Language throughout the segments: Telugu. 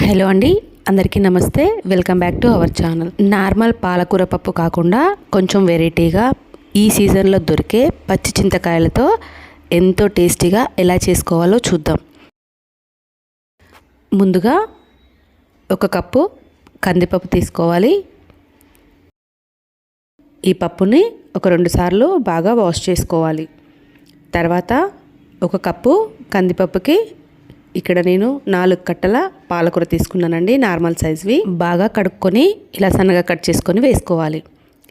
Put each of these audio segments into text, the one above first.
హలో అండి, అందరికీ నమస్తే. Welcome back to our channel. Normal పాలకూర పప్పు కాకుండా కొంచెం వెరైటీగా ఈ సీజన్లో దొరికే పచ్చి చింతకాయలతో ఎంతో టేస్టీగా ఎలా చేసుకోవాలో చూద్దాం. ముందుగా ఒక కప్పు కందిపప్పు తీసుకోవాలి. ఈ పప్పుని ఒక 2 సార్లు బాగా వాష్ చేసుకోవాలి. తర్వాత ఒక కప్పు కందిపప్పుకి ఇక్కడ నేను 4 కట్టల పాలకూర తీసుకున్నానండి, నార్మల్ సైజ్వి. బాగా కడుక్కొని ఇలా సన్నగా కట్ చేసుకొని వేసుకోవాలి.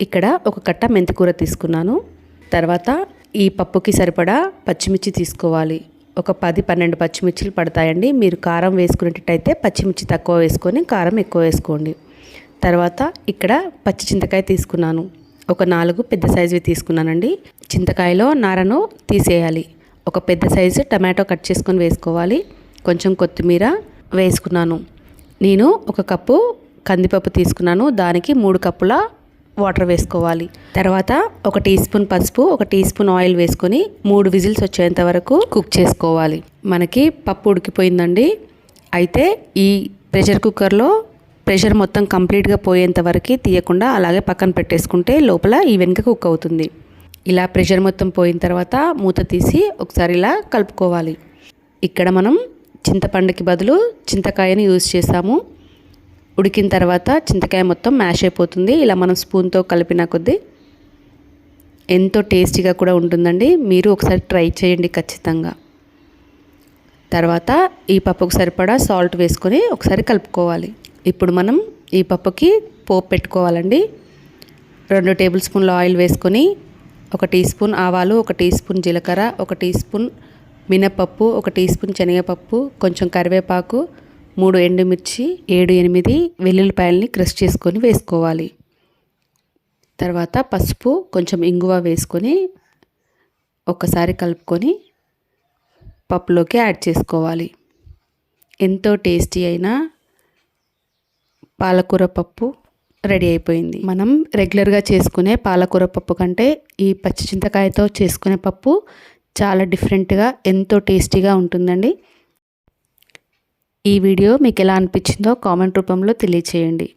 ఇక్కడ ఒక కట్ట మెంతికూర తీసుకున్నాను. తర్వాత ఈ పప్పుకి సరిపడా పచ్చిమిర్చి తీసుకోవాలి. ఒక 10-12 పచ్చిమిర్చిలు పడతాయండి. మీరు కారం వేసుకునేటట్టయితే పచ్చిమిర్చి తక్కువ వేసుకొని కారం ఎక్కువ వేసుకోండి. తర్వాత ఇక్కడ పచ్చి చింతకాయ తీసుకున్నాను. ఒక 4 పెద్ద సైజువి తీసుకున్నానండి. చింతకాయలో నారను తీసేయాలి. ఒక పెద్ద సైజు టమాటో కట్ చేసుకొని వేసుకోవాలి. కొంచెం కొత్తిమీర వేసుకున్నాను. నేను ఒక కప్పు కందిపప్పు తీసుకున్నాను. దానికి 3 కప్పుల వాటర్ వేసుకోవాలి. తర్వాత ఒక టీ స్పూన్ పసుపు, ఒక టీ స్పూన్ ఆయిల్ వేసుకొని 3 విజిల్స్ వచ్చేంత వరకు కుక్ చేసుకోవాలి. మనకి పప్పు ఉడికిపోయిందండి. అయితే ఈ ప్రెషర్ కుక్కర్లో ప్రెషర్ మొత్తం కంప్లీట్గా పోయేంత వరకు తీయకుండా అలాగే పక్కన పెట్టేసుకుంటే లోపల ఈవెన్గా కుక్ అవుతుంది. ఇలా ప్రెషర్ మొత్తం పోయిన తర్వాత మూత తీసి ఒకసారి ఇలా కలుపుకోవాలి. ఇక్కడ మనం చింతపండుకి బదులు చింతకాయని యూజ్ చేసాము. ఉడికిన తర్వాత చింతకాయ మొత్తం మ్యాష్ అయిపోతుంది. ఇలా మనం స్పూన్తో కలిపిన కొద్దీ ఎంతో టేస్టీగా కూడా ఉంటుందండి. మీరు ఒకసారి ట్రై చేయండి ఖచ్చితంగా. తర్వాత ఈ పప్పుకు సరిపడా సాల్ట్ వేసుకొని ఒకసారి కలుపుకోవాలి. ఇప్పుడు మనం ఈ పప్పుకి పోపు పెట్టుకోవాలండి. 2 టేబుల్ స్పూన్ల ఆయిల్ వేసుకొని 1 టీ స్పూన్ ఆవాలు, 1 టీ స్పూన్ జీలకర్ర, 1 టీ స్పూన్ మినపప్పు, 1 టీ స్పూన్ శనగపప్పు, కొంచెం కరివేపాకు, 3 ఎండుమిర్చి, 7-8 వెల్లుల్లిపాయలని క్రష్ చేసుకొని వేసుకోవాలి. తర్వాత పసుపు, కొంచెం ఇంగువ వేసుకొని ఒకసారి కలుపుకొని పప్పులోకి యాడ్ చేసుకోవాలి. ఎంతో టేస్టీ అయిన పాలకూర పప్పు రెడీ అయిపోయింది. మనం రెగ్యులర్గా చేసుకునే పాలకూర పప్పు కంటే ఈ పచ్చి చింతకాయతో చేసుకునే పప్పు చాలా డిఫరెంట్గా ఎంతో టేస్టీగా ఉంటుందండి. ఈ వీడియో మీకు ఎలా అనిపించిందో కామెంట్ రూపంలో తెలియచేయండి.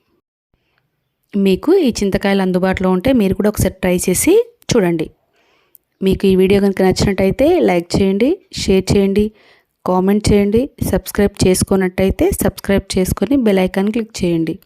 మీకు ఈ చింతకాయలు అందుబాటులో ఉంటే మీరు కూడా ఒకసారి ట్రై చేసి చూడండి. మీకు ఈ వీడియో కనుక నచ్చినట్టయితే లైక్ చేయండి, షేర్ చేయండి, కామెంట్ చేయండి. సబ్స్క్రైబ్ చేసుకున్నట్టయితే సబ్స్క్రైబ్ చేసుకొని బెల్ ఐకాన్ క్లిక్ చేయండి.